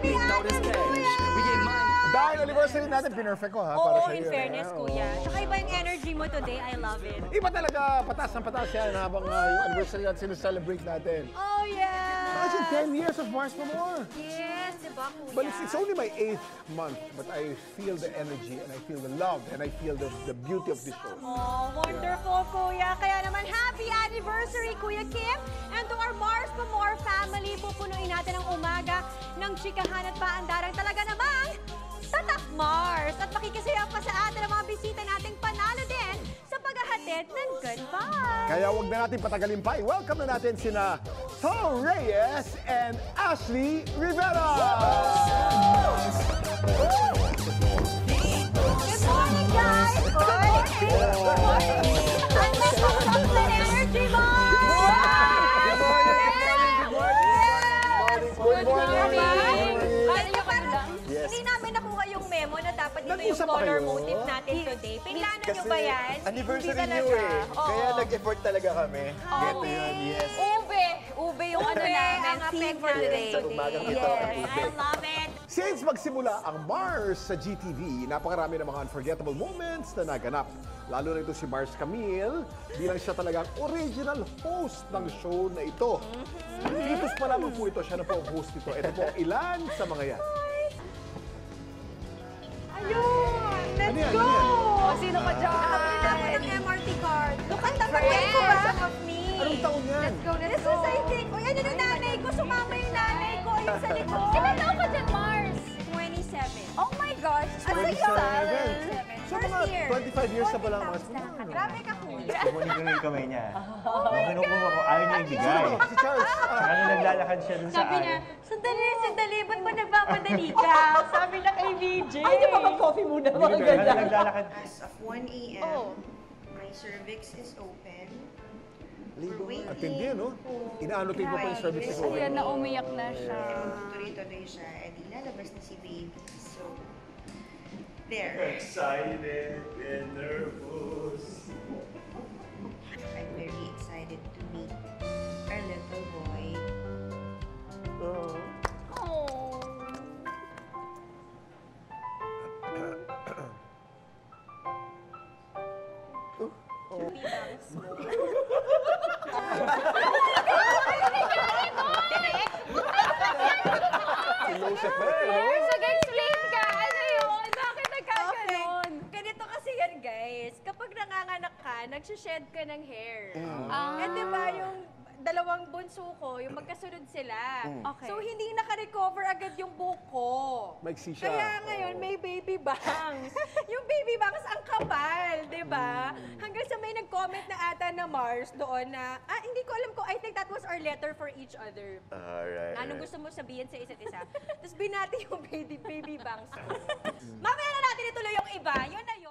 Happy anniversary! Dahil anniversary natin, pinerfect ko ha, para Oo, sa in iyo. fairness, kuya. Tsaka iba yung energy mo today. I love it. Iba talaga, patas ng patas yan habang yung anniversary natin sineselebrate natin. Oh, yeah! Imagine 10 years of Mars for More. Yes, diba, kuya? But it's only my 8th month, but I feel the energy and I feel the love and I feel the beauty of this show. Oh, wonderful, kuya. Kaya naman, happy anniversary, Kuya Kim. And to our Mars pa More family, pupunuin natin ang umaga ng chikahan at paandarang talaga namang Tatak Mars. At makikisaya pa sa atin ang mga bisita nating panalo din sa paghahatid ng good vibes. Kaya wag na natin patagalin pa. I-welcome na natin sina Thor Reyes and Ashley Rivera! Good morning, guys! Good morning! Good morning! Ang nagpapasok sa energy, Mars! Good morning! Alam niyo ba, Yes. hindi namin nakuha yung memo na dapat ito yung Nag-usap pa color kayo? motif natin today. Pinlano niyo ba yan? Anniversary Hindi niyo talaga. eh. Oo. Kaya nag-effort talaga kami. Get to yun, yes. Ube yung ano namin, ang theme apeg for today. Sa umagang ito, Yes, I love it. Since magsimula ang Mars sa GTV, napakarami ng mga unforgettable moments na naganap. Lalo na ito si Mars Camille, bilang siya talagang original host ng show na ito. Titus pa lamang po ito, siya na po ang host nito. Ito po ang ilan sa mga yan. Ayun! Let's Ano yan? go! Ano yan? O, sino ka dyan? Nakabili na ako ng MRT card. Look at the friends of me. Anong taon yan? This is, I think, o yan yung nanay ko. Sumama yung nanay ko. Yung sa likod. Ilan taon ka dyan, Mars? 27. Oh my gosh! Asa yun? 27. So mga 25 years na pala ang Mars. Grabe ka, kuya. Kukunin ko yung kamay niya. Kinukuha ko, ayaw niya ibigay. Si Charles. Saka nung naglalakad siya dun sa Sabi niya, sandali, ba't ba nagpapadali ka? Sabi na kay VJ. Ay, di ba mag-coffee muna? Saka nung naglalakad. As of 1 a.m., my cervix is open. We're waiting. At hindi, no? Inaanotin mo pa yung service ko. Ayan na, umiyak na siya. Tuloy-tuloy siya. And lalabas na si baby. So, there. Excited and nervous. I'm very excited to meet our little boy. Oh. Inosep ba eh, no? Mars, mag-explain ka! Ano yun? Bakit nagkakaroon? Ganito kasi yan, guys. Kapag nanganganak ka, nagsished ka ng hair. Ah. And di ba yung dalawang bunso ko, yung magkasunod sila. Okay. So, hindi naka-recover agad yung buhok ko. Maiksi siya. Kaya ngayon, may baby bangs. Yung baby bangs, ang kapal, di ba? Hanggang sa may nag-comment na ata na Mars doon na, hindi ko alam ko, I think that was our letter for each other. Alright. Anong gusto mo sabihin sa isa't isa? Tapos binati yung baby bangs. Mamaya na natin ituloy yung iba. Yun na yun.